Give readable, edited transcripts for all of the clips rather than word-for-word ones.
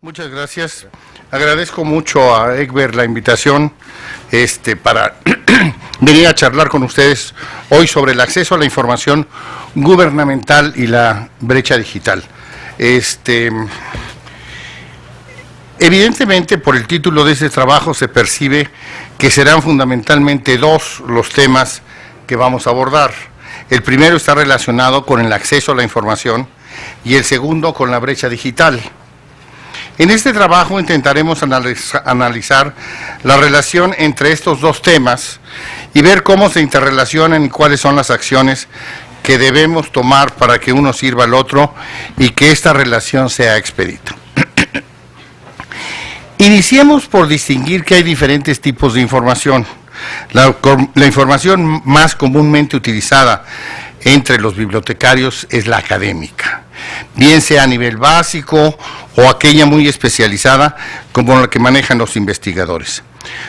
Muchas gracias. Agradezco mucho a Egbert la invitación para venir a charlar con ustedes hoy sobre el acceso a la información gubernamental y la brecha digital. Evidentemente, por el título de este trabajo se percibe que serán fundamentalmente dos los temas que vamos a abordar. El primero está relacionado con el acceso a la información y el segundo con la brecha digital. En este trabajo intentaremos analizar la relación entre estos dos temas y ver cómo se interrelacionan y cuáles son las acciones que debemos tomar para que uno sirva al otro y que esta relación sea expedita. Iniciemos por distinguir que hay diferentes tipos de información. La información más comúnmente utilizada entre los bibliotecarios es la académica, bien sea a nivel básico o aquella muy especializada como la que manejan los investigadores.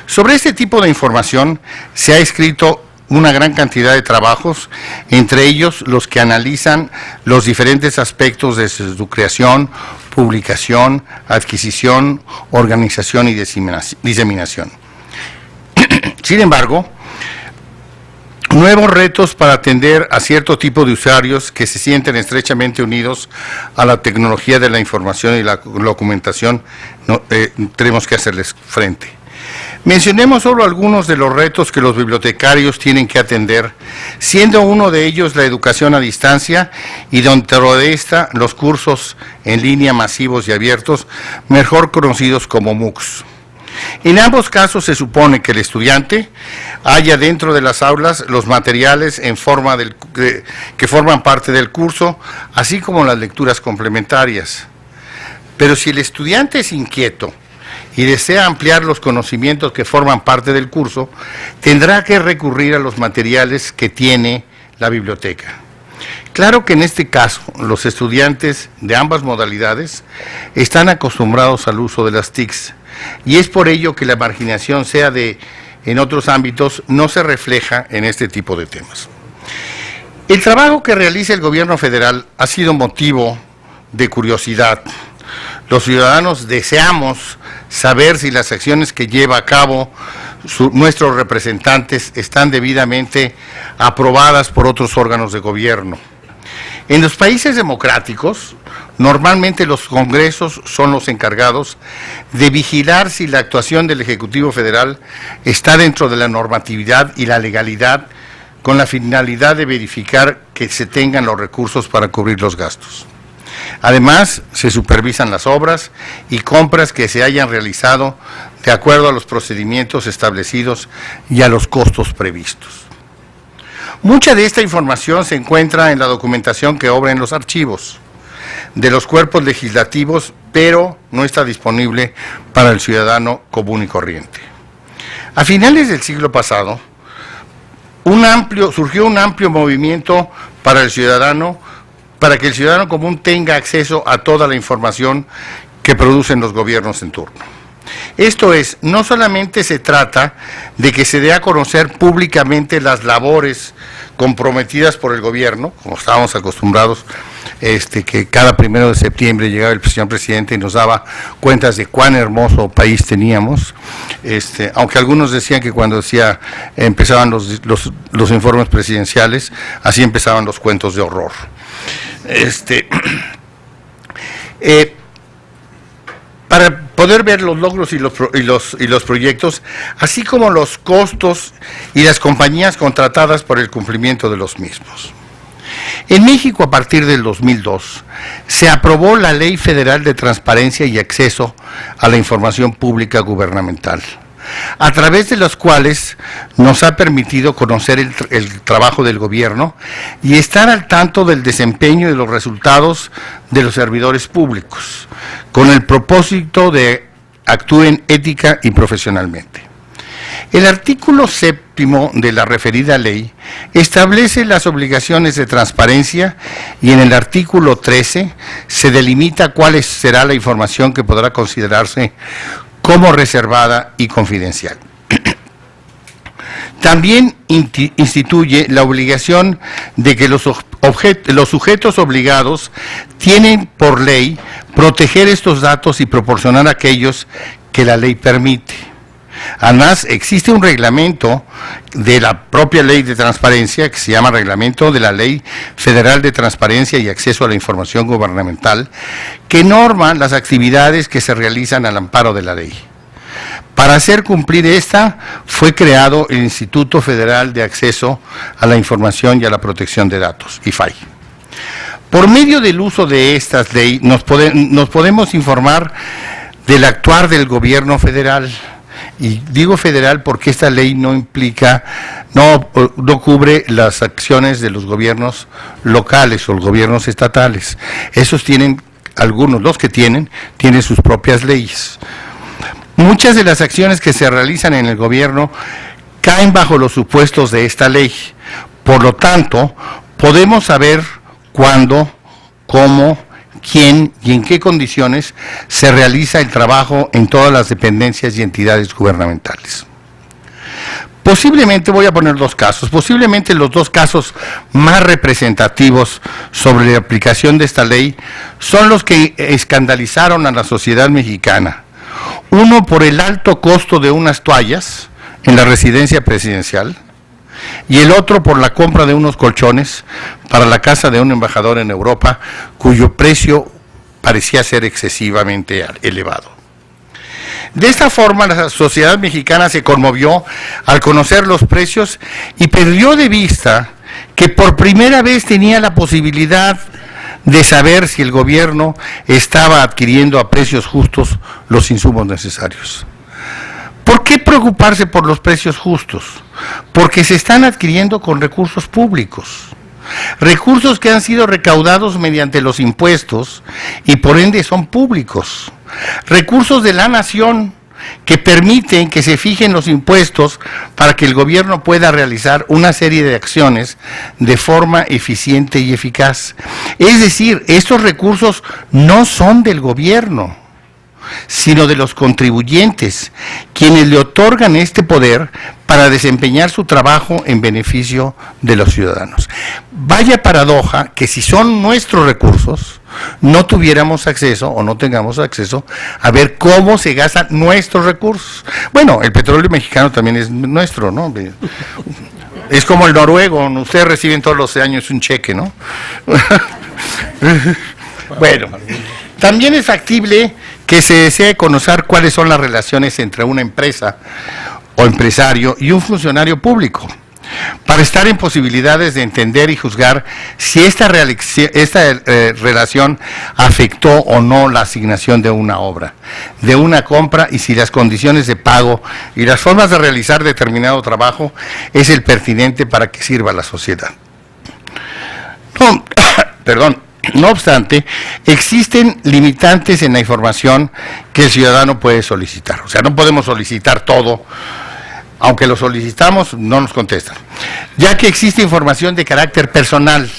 Sobre este tipo de información se ha escrito una gran cantidad de trabajos, entre ellos los que analizan los diferentes aspectos de su creación, publicación, adquisición, organización y diseminación. Sin embargo, nuevos retos para atender a cierto tipo de usuarios que se sienten estrechamente unidos a la tecnología de la información y la documentación, tenemos que hacerles frente. Mencionemos solo algunos de los retos que los bibliotecarios tienen que atender, siendo uno de ellos la educación a distancia y dentro de esta los cursos en línea masivos y abiertos, mejor conocidos como MOOCs. En ambos casos se supone que el estudiante haya dentro de las aulas los materiales en forma que forman parte del curso, así como las lecturas complementarias. Pero si el estudiante es inquieto y desea ampliar los conocimientos que forman parte del curso, tendrá que recurrir a los materiales que tiene la biblioteca. Claro que en este caso los estudiantes de ambas modalidades están acostumbrados al uso de las TICs, y es por ello que la marginación, sea en otros ámbitos, no se refleja en este tipo de temas. El trabajo que realiza el gobierno federal ha sido motivo de curiosidad. Los ciudadanos deseamos saber si las acciones que lleva a cabo nuestros representantes están debidamente aprobadas por otros órganos de gobierno. En los países democráticos, normalmente los congresos son los encargados de vigilar si la actuación del Ejecutivo Federal está dentro de la normatividad y la legalidad, con la finalidad de verificar que se tengan los recursos para cubrir los gastos. Además, se supervisan las obras y compras que se hayan realizado de acuerdo a los procedimientos establecidos y a los costos previstos. Mucha de esta información se encuentra en la documentación que obra en los archivos de los cuerpos legislativos, pero no está disponible para el ciudadano común y corriente. A finales del siglo pasado, surgió un amplio movimiento para que el ciudadano común tenga acceso a toda la información que producen los gobiernos en turno. Esto es, no solamente se trata de que se dé a conocer públicamente las labores comprometidas por el gobierno, como estábamos acostumbrados, que cada 1 de septiembre llegaba el señor presidente y nos daba cuentas de cuán hermoso país teníamos, aunque algunos decían que cuando empezaban los informes presidenciales, así empezaban los cuentos de horror. Para poder ver los logros y los proyectos, así como los costos y las compañías contratadas por el cumplimiento de los mismos. En México, a partir del 2002, se aprobó la Ley Federal de Transparencia y Acceso a la Información Pública Gubernamental, a través de los cuales nos ha permitido conocer el trabajo del gobierno y estar al tanto del desempeño y de los resultados de los servidores públicos, con el propósito de actúen ética y profesionalmente. El artículo 7º de la referida ley establece las obligaciones de transparencia y en el artículo 13 se delimita cuál será la información que podrá considerarse como reservada y confidencial. También instituye la obligación de que los sujetos obligados tienen por ley proteger estos datos y proporcionar aquellos que la ley permite. Además, existe un reglamento de la propia Ley de Transparencia, que se llama Reglamento de la Ley Federal de Transparencia y Acceso a la Información Gubernamental, que norma las actividades que se realizan al amparo de la ley. Para hacer cumplir esta, fue creado el Instituto Federal de Acceso a la Información y a la Protección de Datos, IFAI. Por medio del uso de estas leyes, nos podemos informar del actuar del gobierno federal. Y digo federal porque esta ley no implica, no cubre las acciones de los gobiernos locales o los gobiernos estatales. Esos tienen, algunos, los que tienen sus propias leyes. Muchas de las acciones que se realizan en el gobierno caen bajo los supuestos de esta ley. Por lo tanto, podemos saber cuándo, cómo, quién y en qué condiciones se realiza el trabajo en todas las dependencias y entidades gubernamentales. Posiblemente, voy a poner dos casos, posiblemente los dos casos más representativos sobre la aplicación de esta ley son los que escandalizaron a la sociedad mexicana. Uno por el alto costo de unas toallas en la residencia presidencial, y el otro por la compra de unos colchones para la casa de un embajador en Europa, cuyo precio parecía ser excesivamente elevado. De esta forma, la sociedad mexicana se conmovió al conocer los precios y perdió de vista que por primera vez tenía la posibilidad de saber si el gobierno estaba adquiriendo a precios justos los insumos necesarios. ¿Por qué preocuparse por los precios justos? Porque se están adquiriendo con recursos públicos, recursos que han sido recaudados mediante los impuestos y por ende son públicos, recursos de la nación que permiten que se fijen los impuestos para que el gobierno pueda realizar una serie de acciones de forma eficiente y eficaz. Es decir, estos recursos no son del gobierno, sino de los contribuyentes, quienes le otorgan este poder para desempeñar su trabajo en beneficio de los ciudadanos. Vaya paradoja que si son nuestros recursos, no tuviéramos acceso o no tengamos acceso a ver cómo se gastan nuestros recursos. Bueno, el petróleo mexicano también es nuestro, ¿no? Es como el noruego, ustedes reciben todos los años un cheque, ¿no? Bueno, también es factible que se desee conocer cuáles son las relaciones entre una empresa o empresario y un funcionario público, para estar en posibilidades de entender y juzgar si esta relación afectó o no la asignación de una obra, de una compra, y si las condiciones de pago y las formas de realizar determinado trabajo es el pertinente para que sirva a la sociedad. No obstante, existen limitantes en la información que el ciudadano puede solicitar. O sea, no podemos solicitar todo, aunque lo solicitamos, no nos contestan. Ya que existe información de carácter personal,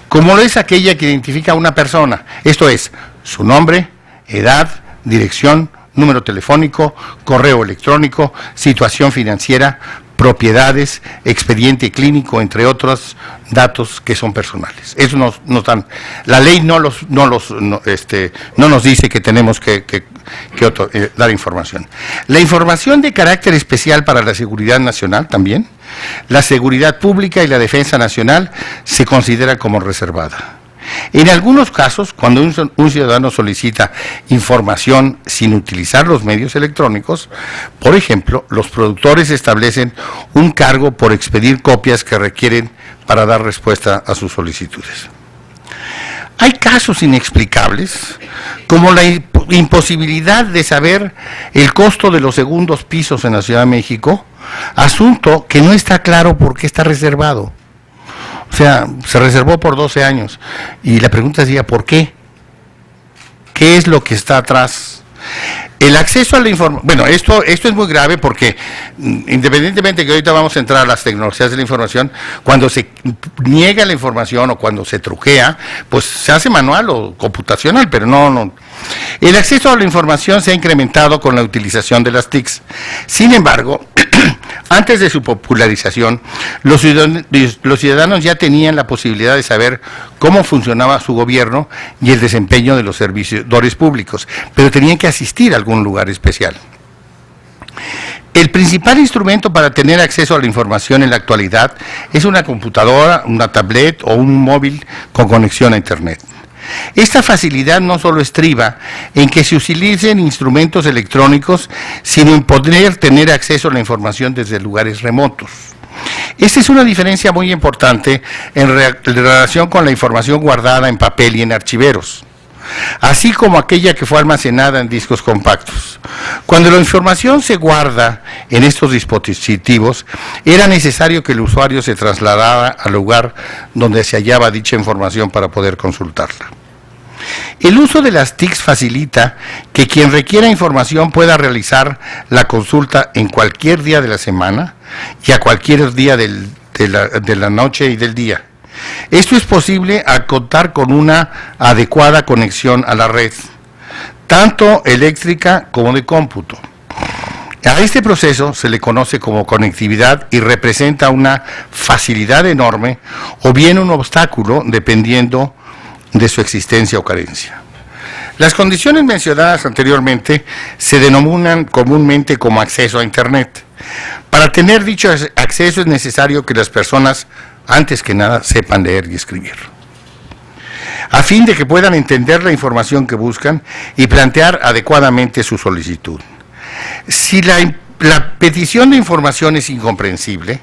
como es aquella que identifica a una persona, esto es, su nombre, edad, dirección, número telefónico, correo electrónico, situación financiera, propiedades, expediente clínico, entre otros datos que son personales. Eso no están, la ley no nos dice que tenemos que dar información. La información de carácter especial para la seguridad nacional también, la seguridad pública y la defensa nacional se considera como reservada. En algunos casos, cuando un ciudadano solicita información sin utilizar los medios electrónicos, por ejemplo, los productores establecen un cargo por expedir copias que requieren para dar respuesta a sus solicitudes. Hay casos inexplicables, como la imposibilidad de saber el costo de los segundos pisos en la Ciudad de México, asunto que no está claro por qué está reservado. O sea, se reservó por 12 años. Y la pregunta sería, ¿por qué? ¿Qué es lo que está atrás? El acceso a la información, bueno, esto es muy grave porque independientemente que ahorita vamos a entrar a las tecnologías de la información, cuando se niega la información o cuando se truquea, pues se hace manual o computacional, pero no. El acceso a la información se ha incrementado con la utilización de las TICs. Sin embargo, Antes de su popularización, los ciudadanos ya tenían la posibilidad de saber cómo funcionaba su gobierno y el desempeño de los servidores públicos, pero tenían que asistir a algún lugar especial. El principal instrumento para tener acceso a la información en la actualidad es una computadora, una tablet o un móvil con conexión a Internet. Esta facilidad no solo estriba en que se utilicen instrumentos electrónicos, sino en poder tener acceso a la información desde lugares remotos. Esta es una diferencia muy importante en relación con la información guardada en papel y en archiveros, así como aquella que fue almacenada en discos compactos. Cuando la información se guarda en estos dispositivos, era necesario que el usuario se trasladara al lugar donde se hallaba dicha información para poder consultarla. El uso de las TICs facilita que quien requiera información pueda realizar la consulta en cualquier día de la semana y a cualquier día de la noche y del día. Esto es posible al contar con una adecuada conexión a la red, tanto eléctrica como de cómputo. A este proceso se le conoce como conectividad y representa una facilidad enorme o bien un obstáculo dependiendo de su existencia o carencia. Las condiciones mencionadas anteriormente se denominan comúnmente como acceso a Internet. Para tener dicho acceso es necesario que las personas, antes que nada, sepan leer y escribir, a fin de que puedan entender la información que buscan y plantear adecuadamente su solicitud. Si la petición de información es incomprensible,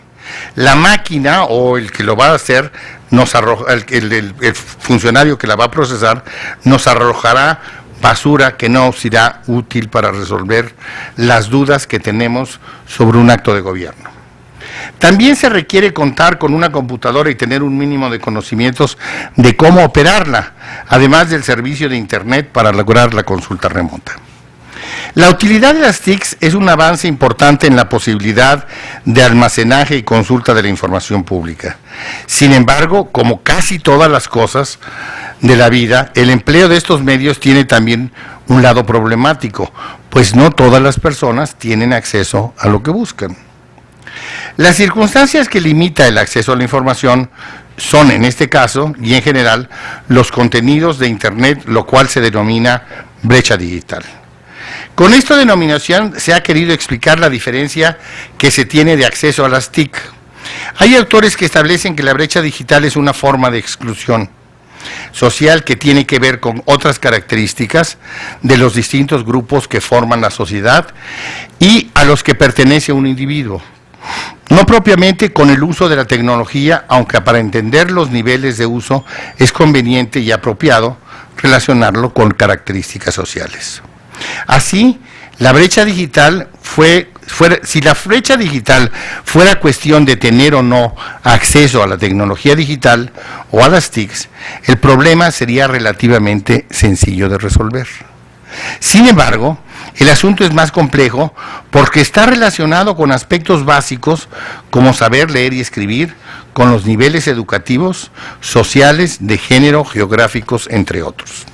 la máquina o el que lo va a hacer, el funcionario que la va a procesar, nos arrojará basura que no será útil para resolver las dudas que tenemos sobre un acto de gobierno. También se requiere contar con una computadora y tener un mínimo de conocimientos de cómo operarla, además del servicio de Internet para lograr la consulta remota. La utilidad de las TICs es un avance importante en la posibilidad de almacenaje y consulta de la información pública. Sin embargo, como casi todas las cosas de la vida, el empleo de estos medios tiene también un lado problemático, pues no todas las personas tienen acceso a lo que buscan. Las circunstancias que limita el acceso a la información son, en este caso y en general, los contenidos de Internet, lo cual se denomina brecha digital. Con esta denominación se ha querido explicar la diferencia que se tiene de acceso a las TIC. Hay autores que establecen que la brecha digital es una forma de exclusión social que tiene que ver con otras características de los distintos grupos que forman la sociedad y a los que pertenece un individuo. No propiamente con el uso de la tecnología, aunque para entender los niveles de uso es conveniente y apropiado relacionarlo con características sociales. Así, la brecha digital si la brecha digital fuera cuestión de tener o no acceso a la tecnología digital o a las TICs, el problema sería relativamente sencillo de resolver. Sin embargo, el asunto es más complejo porque está relacionado con aspectos básicos como saber leer y escribir, con los niveles educativos, sociales, de género, geográficos, entre otros.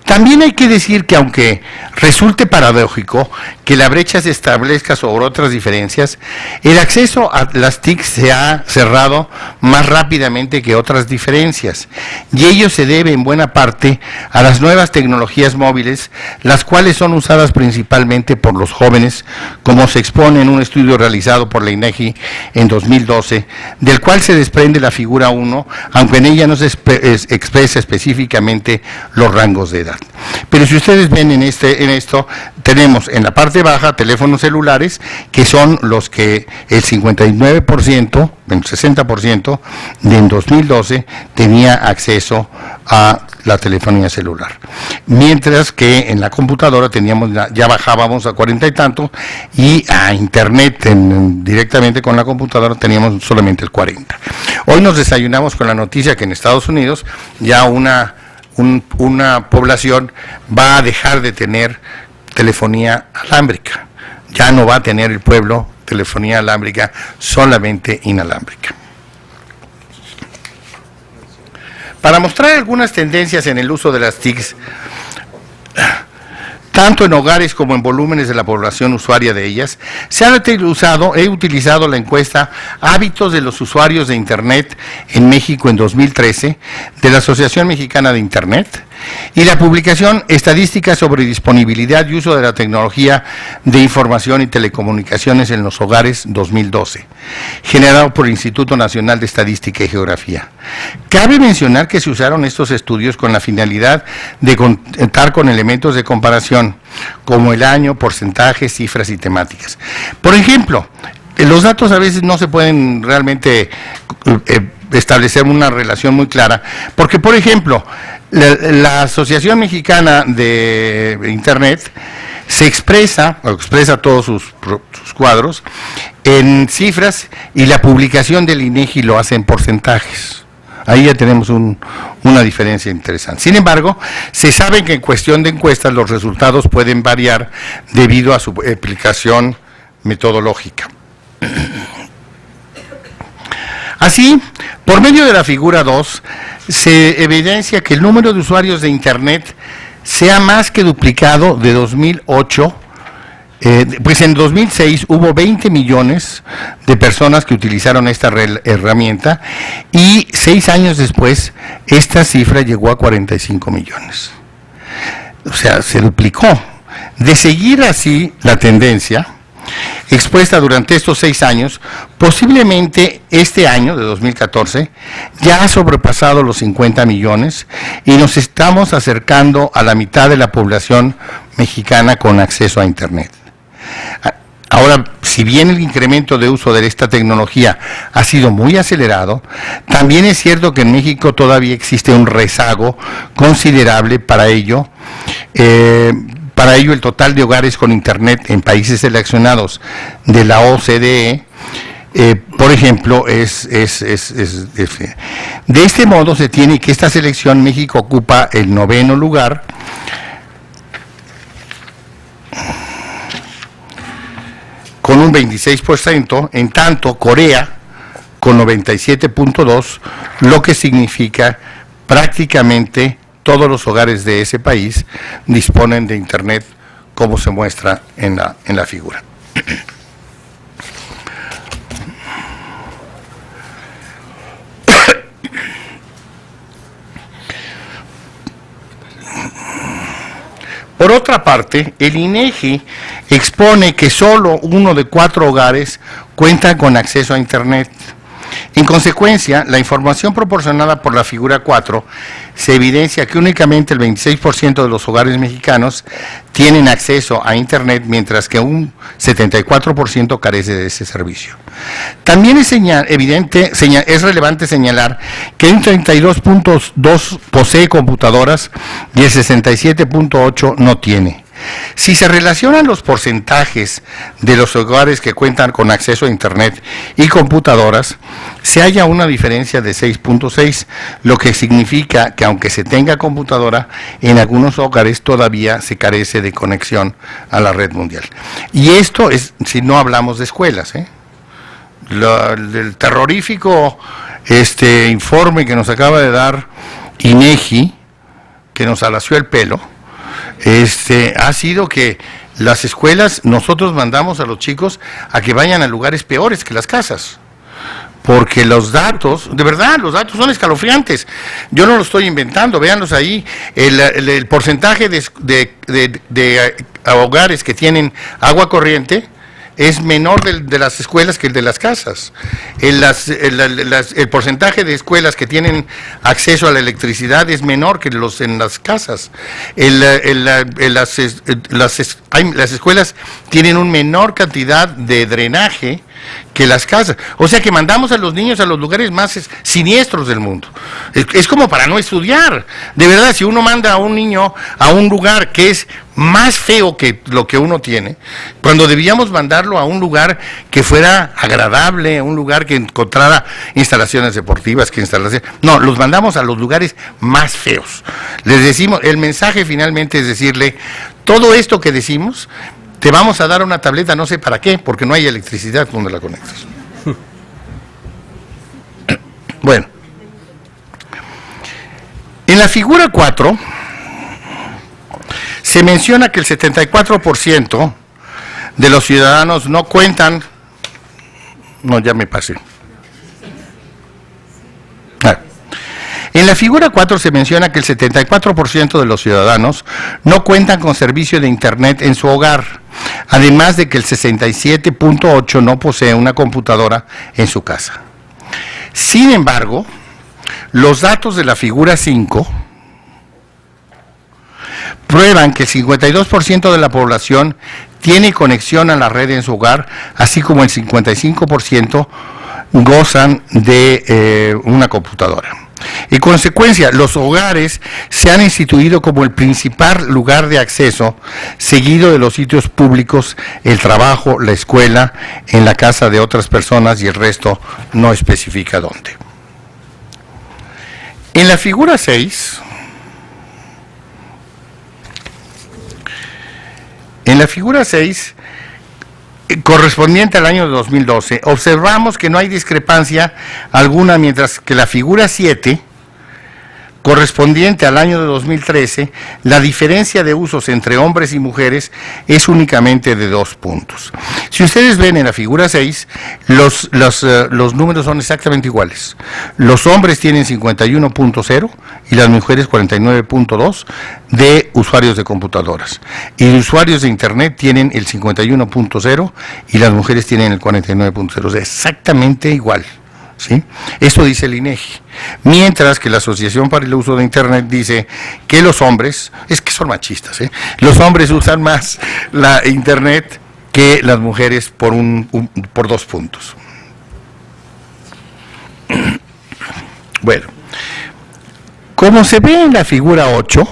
También hay que decir que aunque resulte paradójico que la brecha se establezca sobre otras diferencias, el acceso a las TIC se ha cerrado más rápidamente que otras diferencias, y ello se debe en buena parte a las nuevas tecnologías móviles, las cuales son usadas principalmente por los jóvenes, como se expone en un estudio realizado por la INEGI en 2012, del cual se desprende la figura 1, aunque en ella no se expresa específicamente los rangos de edad. Pero si ustedes ven en esto, tenemos en la parte baja teléfonos celulares, que son los que el 59%, el 60% de en 2012 tenía acceso a la telefonía celular. Mientras que en la computadora ya bajábamos a 40 y tanto, y a Internet directamente con la computadora teníamos solamente el 40. Hoy nos desayunamos con la noticia que en Estados Unidos ya una población va a dejar de tener telefonía alámbrica. Ya no va a tener el pueblo telefonía alámbrica, solamente inalámbrica. Para mostrar algunas tendencias en el uso de las TICs, tanto en hogares como en volúmenes de la población usuaria de ellas, se ha utilizado la encuesta Hábitos de los usuarios de Internet en México en 2013 de la Asociación Mexicana de Internet y la publicación Estadísticas sobre disponibilidad y uso de la tecnología de información y telecomunicaciones en los hogares 2012, generado por el Instituto Nacional de Estadística y Geografía. Cabe mencionar que se usaron estos estudios con la finalidad de contar con elementos de comparación, como el año, porcentajes, cifras y temáticas. Por ejemplo, los datos a veces no se pueden realmente establecer una relación muy clara, porque, por ejemplo, la Asociación Mexicana de Internet se expresa todos sus cuadros en cifras y la publicación del INEGI lo hace en porcentajes. Ahí ya tenemos una diferencia interesante. Sin embargo, se sabe que en cuestión de encuestas los resultados pueden variar debido a su aplicación metodológica. Así, por medio de la figura 2, se evidencia que el número de usuarios de Internet sea más que duplicado de 2008, pues en 2006 hubo 20 millones de personas que utilizaron esta herramienta y 6 años después esta cifra llegó a 45 millones. O sea, se duplicó. De seguir así la tendencia expuesta durante estos 6 años, posiblemente este año de 2014 ya ha sobrepasado los 50 millones y nos estamos acercando a la mitad de la población mexicana con acceso a Internet. Ahora, si bien el incremento de uso de esta tecnología ha sido muy acelerado, también es cierto que en México todavía existe un rezago considerable para ello. Para ello, el total de hogares con Internet en países seleccionados de la OCDE, por ejemplo, de este modo se tiene que esta selección México ocupa el 9º lugar, con un 26%, en tanto Corea con 97.2%, lo que significa prácticamente todos los hogares de ese país disponen de Internet, como se muestra en la figura. Por otra parte, el INEGI expone que solo 1 de 4 hogares cuenta con acceso a Internet. En consecuencia, la información proporcionada por la figura 4 se evidencia que únicamente el 26% de los hogares mexicanos tienen acceso a Internet, mientras que un 74% carece de ese servicio. También es relevante señalar que un 32.2% posee computadoras y el 67.8% no tiene. Si se relacionan los porcentajes de los hogares que cuentan con acceso a Internet y computadoras, se halla una diferencia de 6.6, lo que significa que aunque se tenga computadora, en algunos hogares todavía se carece de conexión a la red mundial. Y esto es si no hablamos de escuelas, el terrorífico informe que nos acaba de dar INEGI, que nos alació el pelo, ha sido que las escuelas, nosotros mandamos a los chicos a que vayan a lugares peores que las casas, porque los datos, de verdad, los datos son escalofriantes. Yo no los estoy inventando, véanlos ahí, el porcentaje de hogares que tienen agua corriente es menor de las escuelas que el de las casas. El porcentaje de escuelas que tienen acceso a la electricidad es menor que los en las casas. Las escuelas tienen una menor cantidad de drenaje que las casas. O sea que mandamos a los niños a los lugares más siniestros del mundo. Es como para no estudiar. De verdad, si uno manda a un niño a un lugar que es más feo que lo que uno tiene, cuando debíamos mandarlo a un lugar que fuera agradable, a un lugar que encontrara instalaciones deportivas, no, los mandamos a los lugares más feos. Les decimos, el mensaje finalmente es decirle, todo esto que decimos, te vamos a dar una tableta, no sé para qué, porque no hay electricidad donde la conectas. Bueno, en la figura 4 Se menciona que el 74% de los ciudadanos no cuentan. No, ya me pasé. En la figura 4 se menciona que el 74% de los ciudadanos no cuentan con servicio de Internet en su hogar, además de que el 67.8% no posee una computadora en su casa. Sin embargo, los datos de la figura 5 prueban que el 52% de la población tiene conexión a la red en su hogar, así como el 55% gozan de una computadora. En consecuencia, los hogares se han instituido como el principal lugar de acceso, seguido de los sitios públicos, el trabajo, la escuela, en la casa de otras personas y el resto no especifica dónde. En la figura 6, correspondiente al año de 2012, observamos que no hay discrepancia alguna, mientras que la figura 7, correspondiente al año de 2013, la diferencia de usos entre hombres y mujeres es únicamente de 2 puntos. Si ustedes ven en la figura 6, los números son exactamente iguales. Los hombres tienen 51.0 y las mujeres 49.2 de usuarios de computadoras. Y de usuarios de Internet tienen el 51.0 y las mujeres tienen el 49.0. Exactamente igual. ¿Sí? Esto dice el INEGI, mientras que la Asociación para el Uso de Internet dice que los hombres, es que son machistas, los hombres usan más la Internet que las mujeres por 2 puntos. Bueno, como se ve en la figura 8,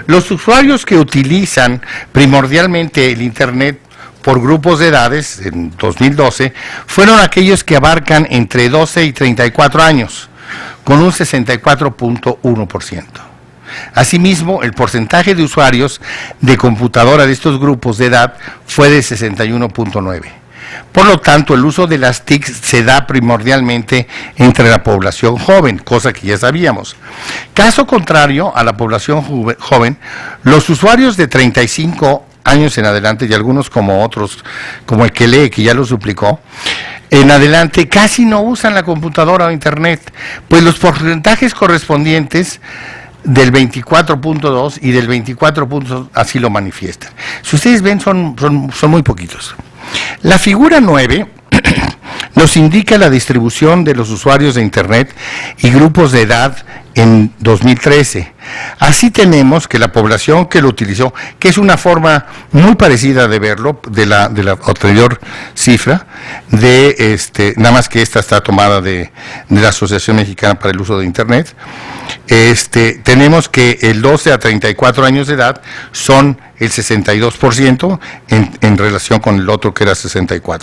los usuarios que utilizan primordialmente el Internet por grupos de edades, en 2012, fueron aquellos que abarcan entre 12 y 34 años, con un 64.1%. Asimismo, el porcentaje de usuarios de computadora de estos grupos de edad fue de 61.9%. Por lo tanto, el uso de las TIC se da primordialmente entre la población joven, cosa que ya sabíamos. Caso contrario a la población joven, los usuarios de 35 años en adelante, y algunos como otros, como el que lee, que ya lo suplicó, en adelante casi no usan la computadora o Internet, pues los porcentajes correspondientes del 24.2 y del 24.2 así lo manifiestan. Si ustedes ven, son muy poquitos. La figura 9 nos indica la distribución de los usuarios de Internet y grupos de edad en 2013. Así tenemos que la población que lo utilizó, que es una forma muy parecida de verlo, de la anterior cifra, nada más que esta está tomada de la Asociación Mexicana para el Uso de Internet, tenemos que el 12 a 34 años de edad son el 62% en relación con el otro que era 64%.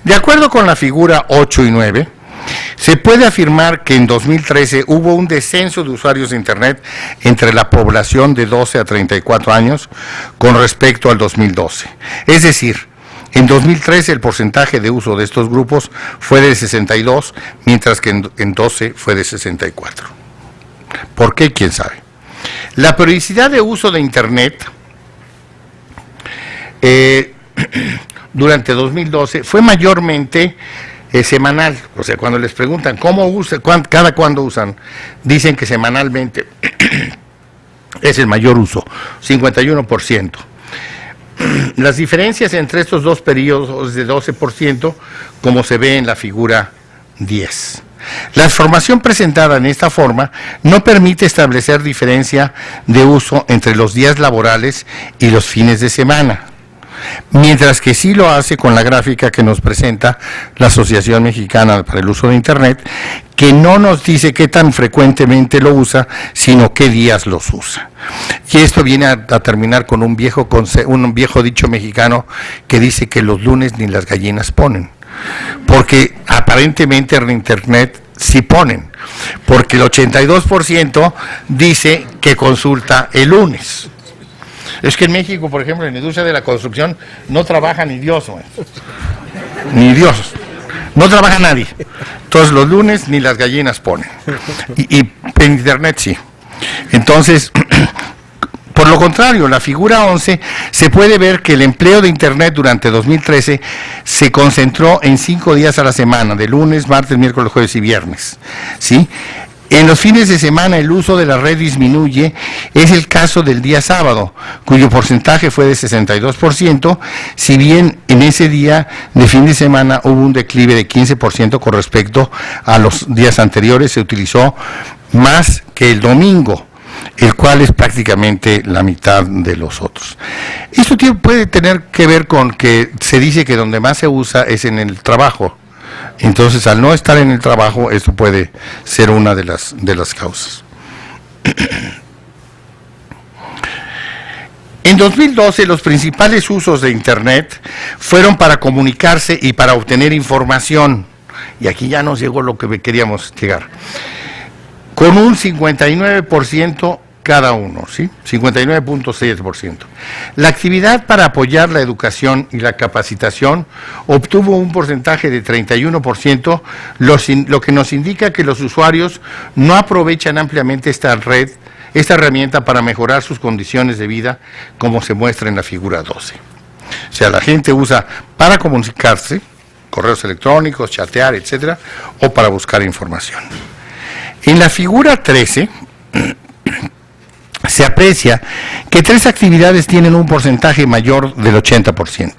De acuerdo con la figura 8 y 9, se puede afirmar que en 2013 hubo un descenso de usuarios de Internet entre la población de 12 a 34 años con respecto al 2012. Es decir, en 2013 el porcentaje de uso de estos grupos fue de 62, mientras que en 12 fue de 64. ¿Por qué? ¿Quién sabe? La periodicidad de uso de Internet durante 2012 fue mayormente semanal. O sea, cuando les preguntan cómo usan, cada cuándo usan, dicen que semanalmente es el mayor uso, 51%. Las diferencias entre estos dos periodos de 12%, como se ve en la figura 10. La información presentada en esta forma no permite establecer diferencia de uso entre los días laborales y los fines de semana, mientras que sí lo hace con la gráfica que nos presenta la Asociación Mexicana para el Uso de Internet, que no nos dice qué tan frecuentemente lo usa, sino qué días los usa. Y esto viene a terminar con un viejo dicho mexicano que dice que los lunes ni las gallinas ponen, porque aparentemente en Internet sí ponen, porque el 82% dice que consulta el lunes. Es que en México, por ejemplo, en la industria de la construcción no trabaja ni Dios, ni Dios, no trabaja nadie. Entonces los lunes ni las gallinas ponen, y en Internet sí. Entonces, Por lo contrario, la figura 11 se puede ver que el empleo de Internet durante 2013 se concentró en 5 días a la semana, de lunes, martes, miércoles, jueves y viernes, ¿sí? En los fines de semana el uso de la red disminuye, es el caso del día sábado, cuyo porcentaje fue de 62%, si bien en ese día de fin de semana hubo un declive de 15% con respecto a los días anteriores, se utilizó más que el domingo, el cual es prácticamente la mitad de los otros. Esto puede tener que ver con que se dice que donde más se usa es en el trabajo. Entonces, al no estar en el trabajo, esto puede ser una de las causas. En 2012, los principales usos de Internet fueron para comunicarse y para obtener información. Y aquí ya nos llegó lo que queríamos llegar. Con un 59% cada uno, ¿sí? 59.6%. La actividad para apoyar la educación y la capacitación obtuvo un porcentaje de 31%, lo que nos indica que los usuarios no aprovechan ampliamente esta herramienta para mejorar sus condiciones de vida, como se muestra en la figura 12. O sea, la gente usa para comunicarse, correos electrónicos, chatear, etcétera, o para buscar información. En la figura 13, se aprecia que 3 actividades tienen un porcentaje mayor del 80%.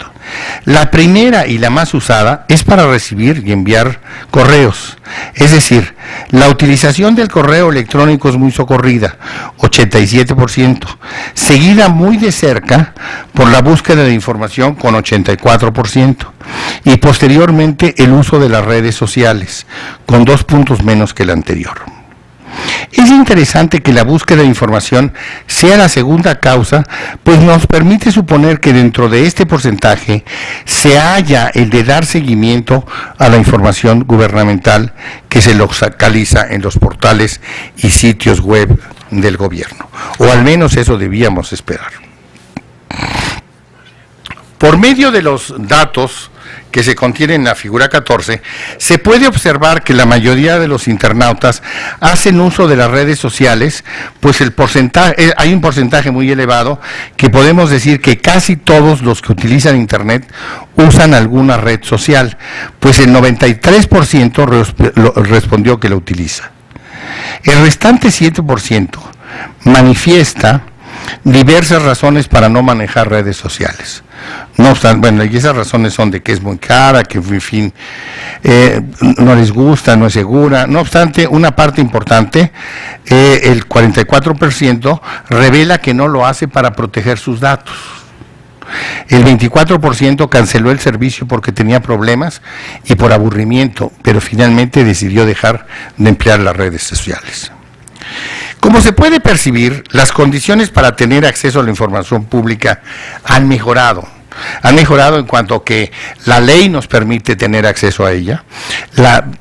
La primera y la más usada es para recibir y enviar correos. Es decir, la utilización del correo electrónico es muy socorrida, 87%, seguida muy de cerca por la búsqueda de información con 84%, y posteriormente el uso de las redes sociales, con 2 puntos menos que el anterior. Es interesante que la búsqueda de información sea la segunda causa, pues nos permite suponer que dentro de este porcentaje se halla el de dar seguimiento a la información gubernamental que se localiza en los portales y sitios web del gobierno, o al menos eso debíamos esperar. Por medio de los datos que se contienen en la figura 14, se puede observar que la mayoría de los internautas hacen uso de las redes sociales, pues hay un porcentaje muy elevado que podemos decir que casi todos los que utilizan Internet usan alguna red social, pues el 93% respondió que la utiliza. El restante 7% manifiesta diversas razones para no manejar redes sociales. No obstante, bueno, y esas razones son de que es muy cara, que en fin, no les gusta, no es segura. No obstante, una parte importante, el 44%, revela que no lo hace para proteger sus datos. El 24% canceló el servicio porque tenía problemas y por aburrimiento, pero finalmente decidió dejar de emplear las redes sociales. Como se puede percibir, las condiciones para tener acceso a la información pública han mejorado. Han mejorado en cuanto a que la ley nos permite tener acceso a ella.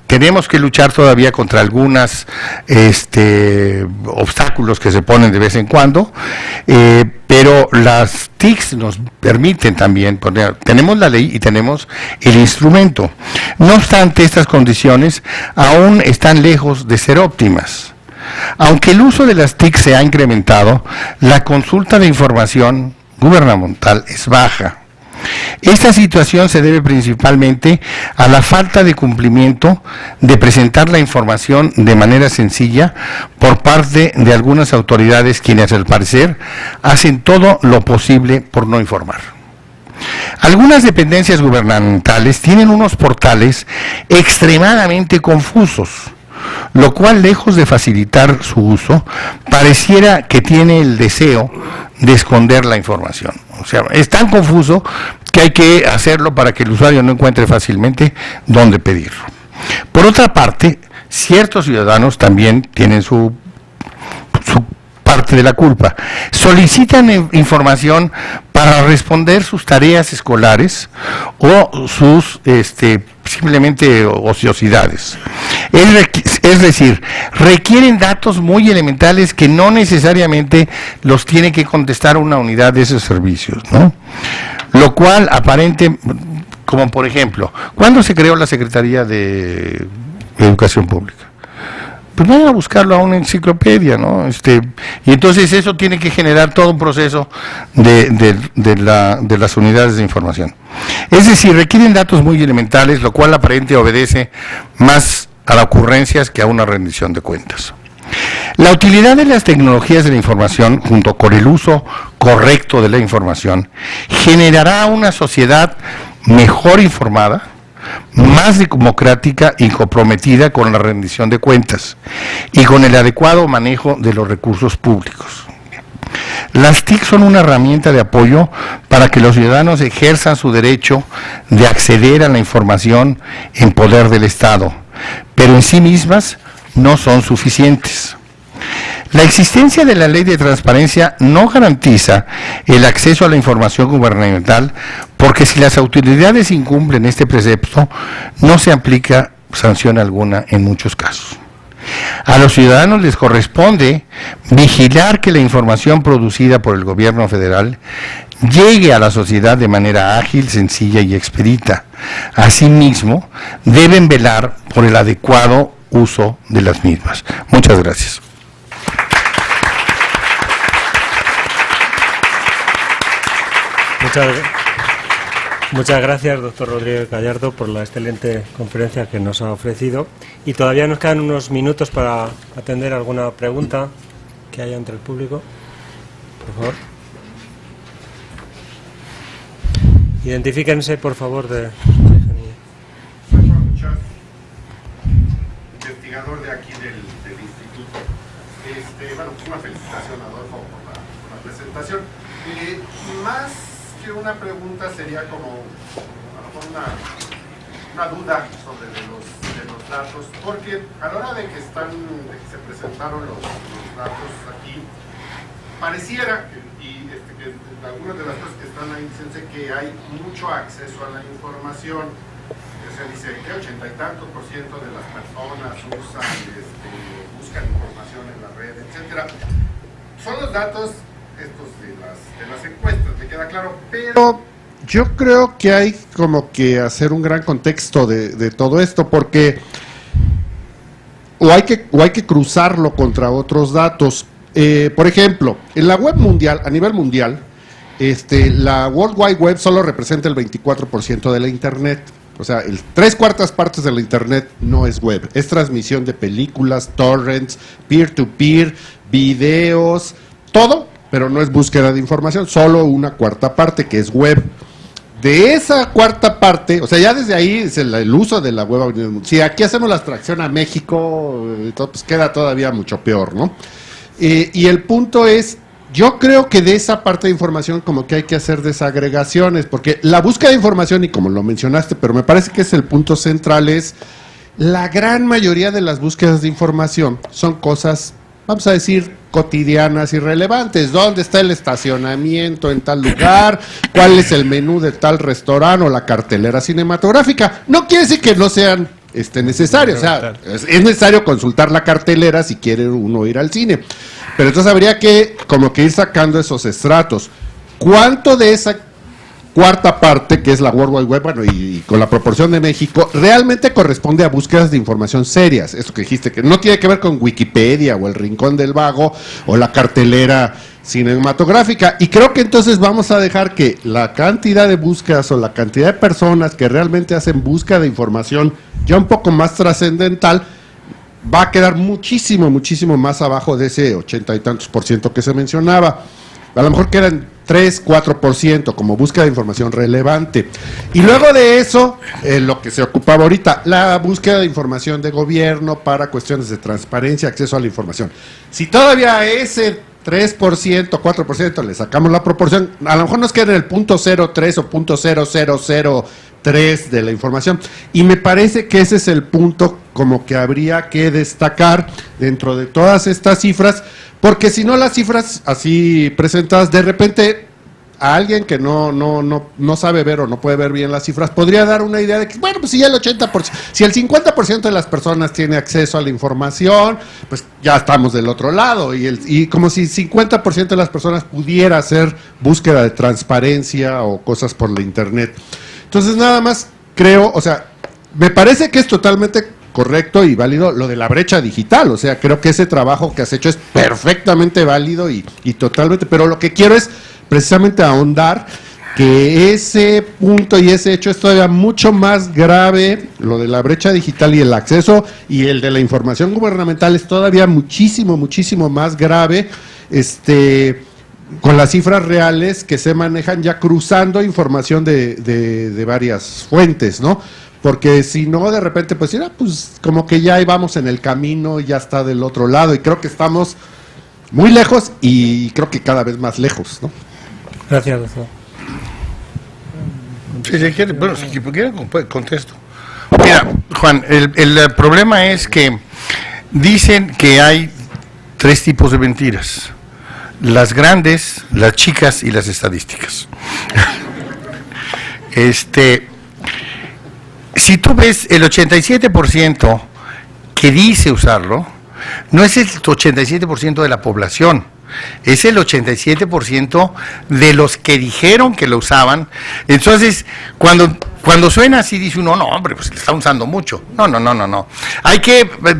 Tenemos que luchar todavía contra algunos obstáculos que se ponen de vez en cuando, pero las TICs nos permiten también poner, tenemos la ley y tenemos el instrumento. No obstante, estas condiciones aún están lejos de ser óptimas. Aunque el uso de las TIC se ha incrementado, la consulta de información gubernamental es baja. Esta situación se debe principalmente a la falta de cumplimiento de presentar la información de manera sencilla por parte de algunas autoridades, quienes al parecer hacen todo lo posible por no informar. Algunas dependencias gubernamentales tienen unos portales extremadamente confusos, lo cual, lejos de facilitar su uso, pareciera que tiene el deseo de esconder la información. O sea, es tan confuso que hay que hacerlo para que el usuario no encuentre fácilmente dónde pedirlo. Por otra parte, ciertos ciudadanos también tienen su parte de la culpa. Solicitan información para responder sus tareas escolares o sus simplemente ociosidades. Es decir, requieren datos muy elementales que no necesariamente los tiene que contestar una unidad de esos servicios, ¿no? Lo cual aparente, como por ejemplo, ¿cuándo se creó la Secretaría de Educación Pública? pues vayan a buscarlo a una enciclopedia, ¿no? Y entonces eso tiene que generar todo un proceso de las unidades de información. Es decir, requieren datos muy elementales, lo cual aparente obedece más a las ocurrencias que a una rendición de cuentas. La utilidad de las tecnologías de la información, junto con el uso correcto de la información, generará una sociedad mejor informada, más democrática y comprometida con la rendición de cuentas y con el adecuado manejo de los recursos públicos. Las TIC son una herramienta de apoyo para que los ciudadanos ejerzan su derecho de acceder a la información en poder del Estado, pero en sí mismas no son suficientes. La existencia de la ley de transparencia no garantiza el acceso a la información gubernamental, porque si las autoridades incumplen este precepto, no se aplica sanción alguna en muchos casos. A los ciudadanos les corresponde vigilar que la información producida por el gobierno federal llegue a la sociedad de manera ágil, sencilla y expedita. Asimismo, deben velar por el adecuado uso de las mismas. Muchas gracias. Muchas gracias, doctor Rodríguez Gallardo, por la excelente conferencia que nos ha ofrecido. Y todavía nos quedan unos minutos para atender alguna pregunta que haya entre el público. Por favor. Identifíquense, por favor, de... Soy Juan, investigador de aquí del instituto. Bueno, una felicitación a Adolfo por la presentación. Más que una pregunta sería como a lo mejor una duda sobre de los datos, porque a la hora de que se presentaron los datos aquí, pareciera que algunas de las cosas que están ahí dicen que hay mucho acceso a la información. Se dice que 80 y tantos % de las personas buscan información en la red, etcétera. Son los datos estos de las encuestas, me queda claro, pero yo creo que hay como que hacer un gran contexto de todo esto, porque o hay que cruzarlo contra otros datos. Por ejemplo, en la web mundial, a nivel mundial, la World Wide Web solo representa el 24% de la Internet. O sea, 3/4 partes de la Internet no es web, es transmisión de películas, torrents, peer-to-peer, videos, todo, pero no es búsqueda de información, solo 1/4 parte que es web. De esa 1/4 parte, o sea, ya desde ahí es el uso de la web. Si aquí hacemos la abstracción a México, pues queda todavía mucho peor, ¿no? Y el punto es, yo creo que de esa parte de información como que hay que hacer desagregaciones, porque la búsqueda de información, y como lo mencionaste, pero me parece que es el punto central, es la gran mayoría de las búsquedas de información son cosas, vamos a decir, cotidianas y relevantes. ¿Dónde está el estacionamiento en tal lugar? ¿Cuál es el menú de tal restaurante o la cartelera cinematográfica? No quiere decir que no sean necesarios, o sea, es necesario consultar la cartelera si quiere uno ir al cine. Pero entonces habría que como que ir sacando esos estratos. ¿Cuánto de esa 1/4 parte, que es la World Wide Web, bueno, y con la proporción de México, realmente corresponde a búsquedas de información serias? Esto que dijiste, que no tiene que ver con Wikipedia o el Rincón del Vago o la cartelera cinematográfica. Y creo que entonces vamos a dejar que la cantidad de búsquedas o la cantidad de personas que realmente hacen búsqueda de información ya un poco más trascendental va a quedar muchísimo más abajo de ese 80 y tantos % que se mencionaba. A lo mejor quedan 3-4% como búsqueda de información relevante. Y luego de eso, lo que se ocupaba ahorita, la búsqueda de información de gobierno para cuestiones de transparencia, acceso a la información. Si todavía a ese 3%, 4% le sacamos la proporción, a lo mejor nos queda en el 0.03 o 0.0003 de la información. Y me parece que ese es el punto como que habría que destacar dentro de todas estas cifras, porque si no, las cifras así presentadas, de repente a alguien que no sabe ver o no puede ver bien las cifras, podría dar una idea de que, bueno, pues si ya el 80%, si el 50% de las personas tiene acceso a la información, pues ya estamos del otro lado, y como si 50% de las personas pudiera hacer búsqueda de transparencia o cosas por la internet. Entonces nada más creo, o sea, me parece que es totalmente correcto y válido lo de la brecha digital, o sea, creo que ese trabajo que has hecho es perfectamente válido y totalmente, pero lo que quiero es precisamente ahondar que ese punto y ese hecho es todavía mucho más grave, lo de la brecha digital y el acceso, y el de la información gubernamental es todavía muchísimo más grave, con las cifras reales que se manejan ya cruzando información de varias fuentes, ¿no? Porque si no, de repente, pues como que ya íbamos en el camino, ya está del otro lado, y creo que estamos muy lejos y creo que cada vez más lejos, ¿no? Gracias, doctor. Si quiere, bueno, si quiere, contesto. Mira, Juan, el problema es que dicen que hay 3 tipos de mentiras: las grandes, las chicas y las estadísticas. Si tú ves el 87% que dice usarlo, no es el 87% de la población, es el 87% de los que dijeron que lo usaban. Entonces, cuando suena así, dice uno, no, hombre, pues le está usando mucho. No.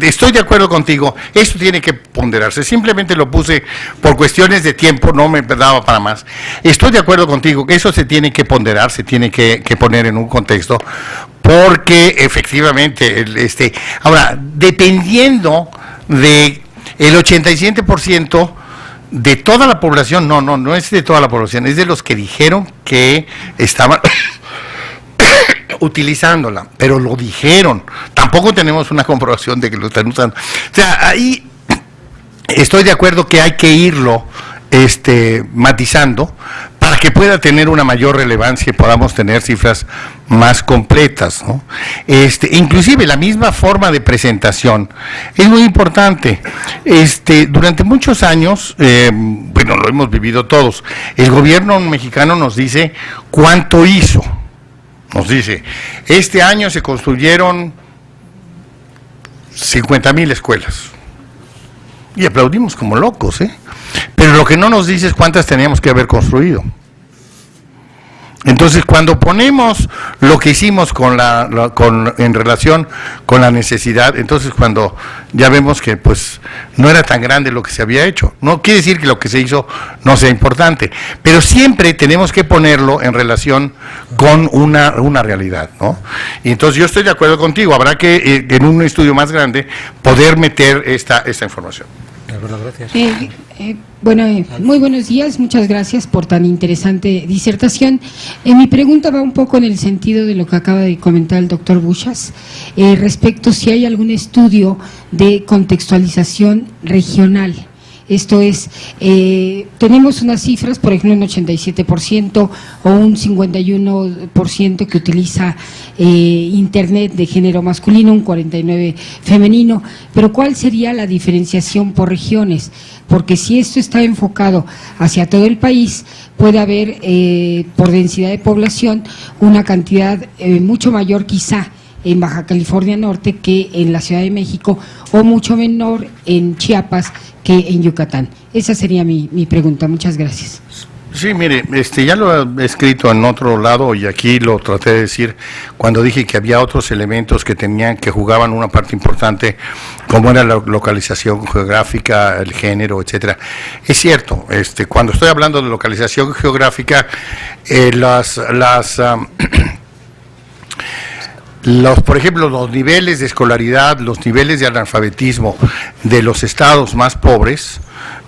Estoy de acuerdo contigo, esto tiene que ponderarse. Simplemente lo puse por cuestiones de tiempo, no me daba para más. Estoy de acuerdo contigo que eso se tiene que ponderar, se tiene que poner en un contexto, porque efectivamente, ahora, dependiendo de el 87%, de toda la población, no es de toda la población, es de los que dijeron que estaban utilizándola, pero lo dijeron. Tampoco tenemos una comprobación de que lo están usando. O sea, ahí estoy de acuerdo que hay que irlo matizando para que pueda tener una mayor relevancia y podamos tener cifras más completas, ¿no? Inclusive la misma forma de presentación es muy importante. Durante muchos años, bueno, lo hemos vivido todos, el gobierno mexicano nos dice cuánto hizo. Nos dice, este año se construyeron 50,000 escuelas. Y aplaudimos como locos, ¿eh? Pero lo que no nos dice es cuántas teníamos que haber construido. Entonces, cuando ponemos lo que hicimos en relación con la necesidad, entonces cuando ya vemos que pues no era tan grande lo que se había hecho, no quiere decir que lo que se hizo no sea importante, pero siempre tenemos que ponerlo en relación con una realidad, ¿no? Y entonces yo estoy de acuerdo contigo, habrá que en un estudio más grande poder meter esta información. De acuerdo, gracias. Muy buenos días, muchas gracias por tan interesante disertación. Mi pregunta va un poco en el sentido de lo que acaba de comentar el doctor Buchas, respecto si hay algún estudio de contextualización regional. Esto es, tenemos unas cifras, por ejemplo, un 87% o un 51% que utiliza Internet de género masculino, un 49% femenino, pero ¿cuál sería la diferenciación por regiones? Porque si esto está enfocado hacia todo el país, puede haber, por densidad de población, una cantidad mucho mayor quizá en Baja California Norte que en la Ciudad de México, o mucho menor en Chiapas que en Yucatán. Esa sería mi pregunta. Muchas gracias. Sí, mire, ya lo he escrito en otro lado y aquí lo traté de decir cuando dije que había otros elementos que jugaban una parte importante, como era la localización geográfica, el género, etcétera. Es cierto, cuando estoy hablando de localización geográfica, por ejemplo, los niveles de escolaridad, los niveles de analfabetismo de los estados más pobres,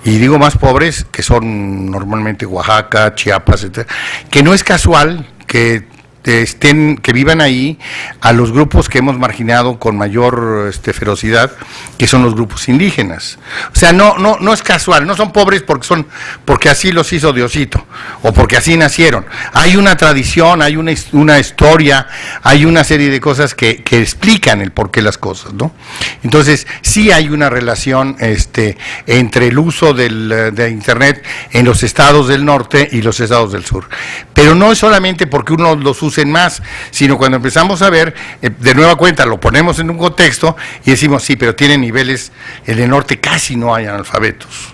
y digo más pobres, que son normalmente Oaxaca, Chiapas, etcétera, que no es casual que vivan ahí a los grupos que hemos marginado con mayor ferocidad, que son los grupos indígenas. O sea, no es casual, no son pobres porque así los hizo Diosito, o porque así nacieron. Hay una tradición, hay una historia, hay una serie de cosas que explican el porqué las cosas, ¿no? Entonces, sí hay una relación entre el uso de Internet en los estados del norte y los estados del sur. Pero no es solamente porque uno los usen más, sino cuando empezamos a ver, de nueva cuenta, lo ponemos en un contexto y decimos, sí, pero tienen niveles, en el norte casi no hay analfabetos.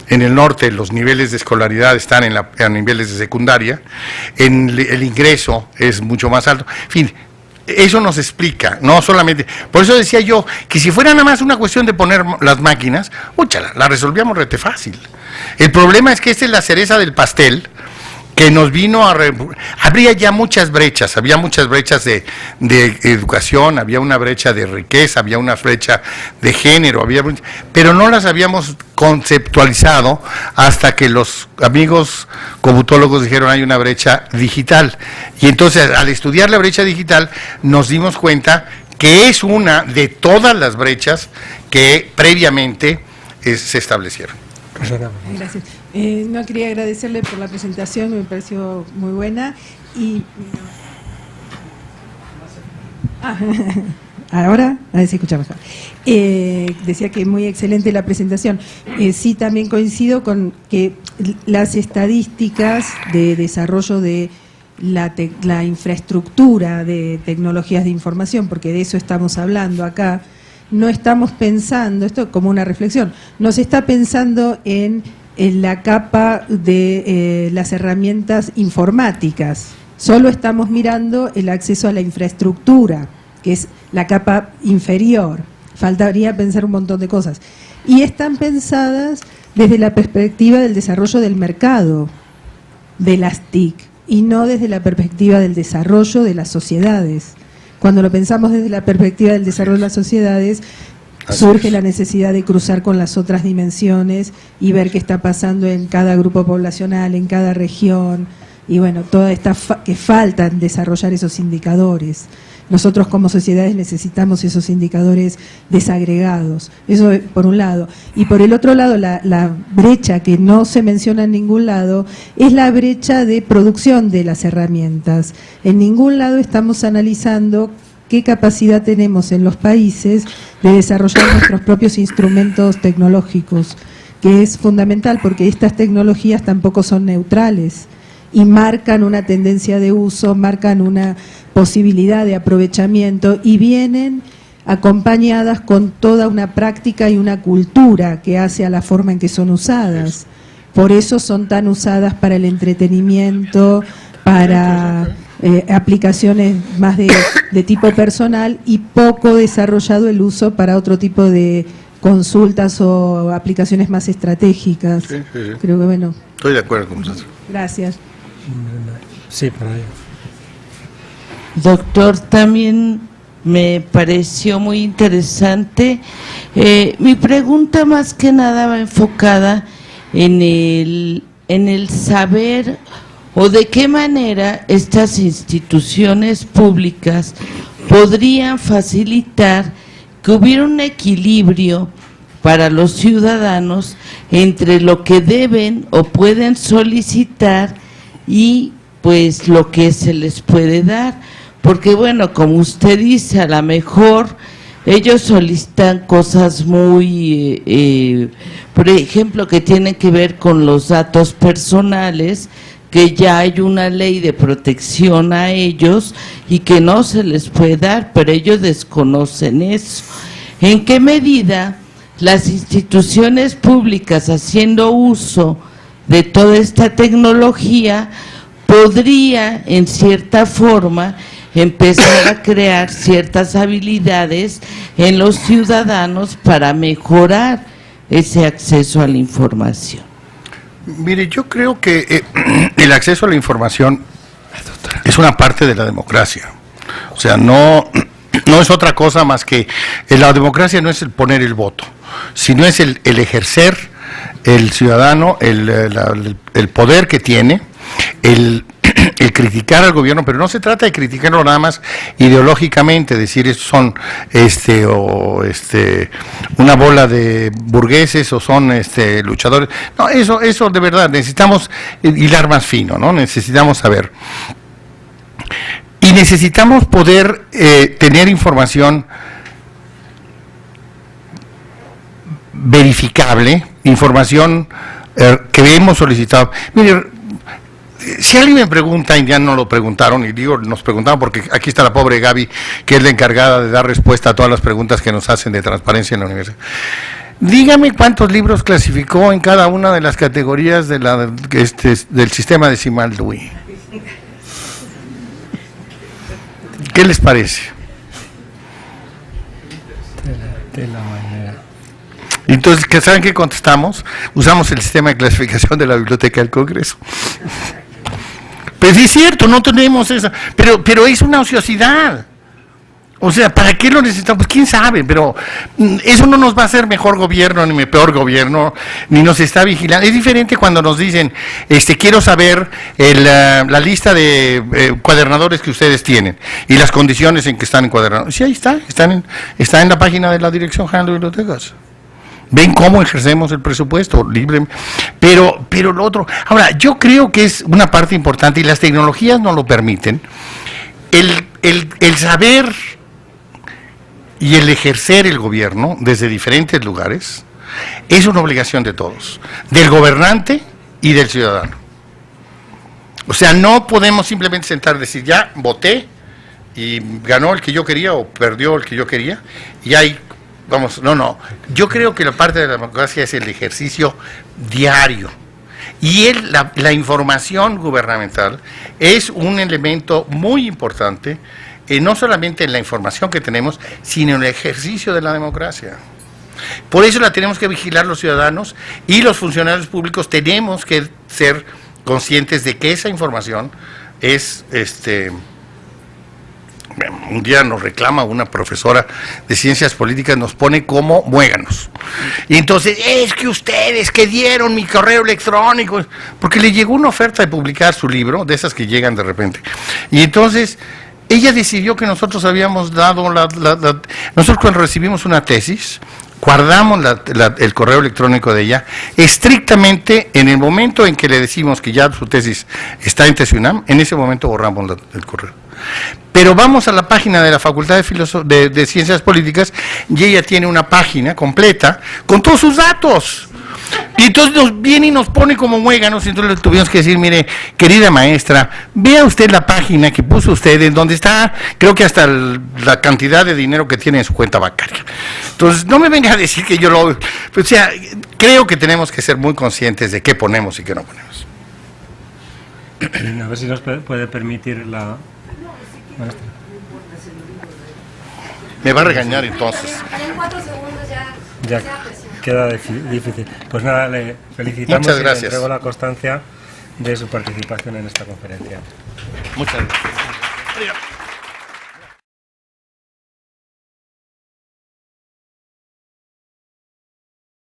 En el norte los niveles de escolaridad están en niveles de secundaria, el ingreso es mucho más alto. En fin, eso nos explica, no solamente, por eso decía yo, que si fuera nada más una cuestión de poner las máquinas, úchala, la resolvíamos rete fácil. El problema es que esta es la cereza del pastel, que nos vino habría ya muchas brechas, había muchas brechas de educación, había una brecha de riqueza, había una brecha de género, pero no las habíamos conceptualizado hasta que los amigos computólogos dijeron hay una brecha digital. Y entonces al estudiar la brecha digital nos dimos cuenta que es una de todas las brechas que previamente se establecieron. Gracias. No quería agradecerle por la presentación, me pareció muy buena. Y ahora, a ver si escucha mejor. Decía que muy excelente la presentación. Sí, también coincido con que las estadísticas de desarrollo de la infraestructura de tecnologías de información, porque de eso estamos hablando acá, no estamos pensando, esto como una reflexión, no se está pensando en la capa de las herramientas informáticas, solo estamos mirando el acceso a la infraestructura, que es la capa inferior, faltaría pensar un montón de cosas, y están pensadas desde la perspectiva del desarrollo del mercado de las TIC, y no desde la perspectiva del desarrollo de las sociedades. Cuando lo pensamos desde la perspectiva del desarrollo de las sociedades, surge la necesidad de cruzar con las otras dimensiones y ver qué está pasando en cada grupo poblacional, en cada región, y bueno, toda esta que faltan desarrollar esos indicadores. Nosotros como sociedades necesitamos esos indicadores desagregados, eso por un lado. Y por el otro lado, la brecha que no se menciona en ningún lado es la brecha de producción de las herramientas. En ningún lado estamos analizando qué capacidad tenemos en los países de desarrollar nuestros propios instrumentos tecnológicos, que es fundamental porque estas tecnologías tampoco son neutrales y marcan una tendencia de uso, marcan una posibilidad de aprovechamiento y vienen acompañadas con toda una práctica y una cultura que hace a la forma en que son usadas. Por eso son tan usadas para el entretenimiento, para aplicaciones más de tipo personal y poco desarrollado el uso para otro tipo de consultas o aplicaciones más estratégicas. Sí. Creo que bueno. Estoy de acuerdo con usted. Gracias. Sí, para ello. Doctor, también me pareció muy interesante. Mi pregunta más que nada va enfocada en el saber o de qué manera estas instituciones públicas podrían facilitar que hubiera un equilibrio para los ciudadanos entre lo que deben o pueden solicitar y pues lo que se les puede dar, porque bueno, como usted dice, a lo mejor ellos solicitan cosas muy, por ejemplo, que tienen que ver con los datos personales, que ya hay una ley de protección a ellos y que no se les puede dar, pero ellos desconocen eso. ¿En qué medida las instituciones públicas, haciendo uso de toda esta tecnología, podría en cierta forma empezar a crear ciertas habilidades en los ciudadanos para mejorar ese acceso a la información? Mire, yo creo que el acceso a la información es una parte de la democracia. O sea, no es otra cosa más que la democracia no es el poner el voto, sino es el ejercer el ciudadano, el poder que tiene, el criticar al gobierno, pero no se trata de criticarlo nada más ideológicamente, decir estos son una bola de burgueses o son luchadores. No, eso de verdad necesitamos hilar más fino, ¿no? Necesitamos saber. Y necesitamos poder tener información verificable, información que hemos solicitado. Mire, si alguien me pregunta, y ya no lo preguntaron, y digo, nos preguntaron porque aquí está la pobre Gaby, que es la encargada de dar respuesta a todas las preguntas que nos hacen de transparencia en la universidad. Dígame cuántos libros clasificó en cada una de las categorías de del sistema decimal Dewey. ¿Qué les parece? De la manera. Entonces, ¿saben qué contestamos? Usamos el sistema de clasificación de la Biblioteca del Congreso. Pues sí es cierto, no tenemos esa, pero es una ociosidad. O sea, ¿para qué lo necesitamos? Pues quién sabe, pero eso no nos va a hacer mejor gobierno, ni peor gobierno, ni nos está vigilando. Es diferente cuando nos dicen, quiero saber la lista de cuadernadores que ustedes tienen y las condiciones en que están encuadernados. Sí, ahí está en la página de la Dirección General de Bibliotecas. Ven cómo ejercemos el presupuesto libre, pero lo otro. Ahora, yo creo que es una parte importante y las tecnologías nos lo permiten. El saber y el ejercer el gobierno desde diferentes lugares es una obligación de todos, del gobernante y del ciudadano. O sea, no podemos simplemente sentar y decir, ya voté y ganó el que yo quería o perdió el que yo quería y ahí vamos, no. Yo creo que la parte de la democracia es el ejercicio diario. Y la información gubernamental es un elemento muy importante, no solamente en la información que tenemos, sino en el ejercicio de la democracia. Por eso la tenemos que vigilar los ciudadanos y los funcionarios públicos tenemos que ser conscientes de que esa información es, un día nos reclama una profesora de ciencias políticas, nos pone como muéganos. Y entonces, es que ustedes que dieron mi correo electrónico, porque le llegó una oferta de publicar su libro, de esas que llegan de repente. Y entonces, ella decidió que nosotros habíamos dado nosotros cuando recibimos una tesis, guardamos el correo electrónico de ella, estrictamente en el momento en que le decimos que ya su tesis está en TESUNAM, en ese momento borramos el correo. Pero vamos a la página de la Facultad de Ciencias Políticas y ella tiene una página completa con todos sus datos. Y entonces nos viene y nos pone como muéganos, y entonces le tuvimos que decir, mire, querida maestra, vea usted la página que puso usted, en donde está, creo que hasta la cantidad de dinero que tiene en su cuenta bancaria. Entonces, no me venga a decir que yo lo... O sea, creo que tenemos que ser muy conscientes de qué ponemos y qué no ponemos. A ver si nos puede permitir la... maestra. Me va a regañar entonces. En 4 segundos ya queda difícil. Pues nada, le felicitamos. Muchas y gracias. le entrego la constancia de su participación en esta conferencia. Muchas gracias.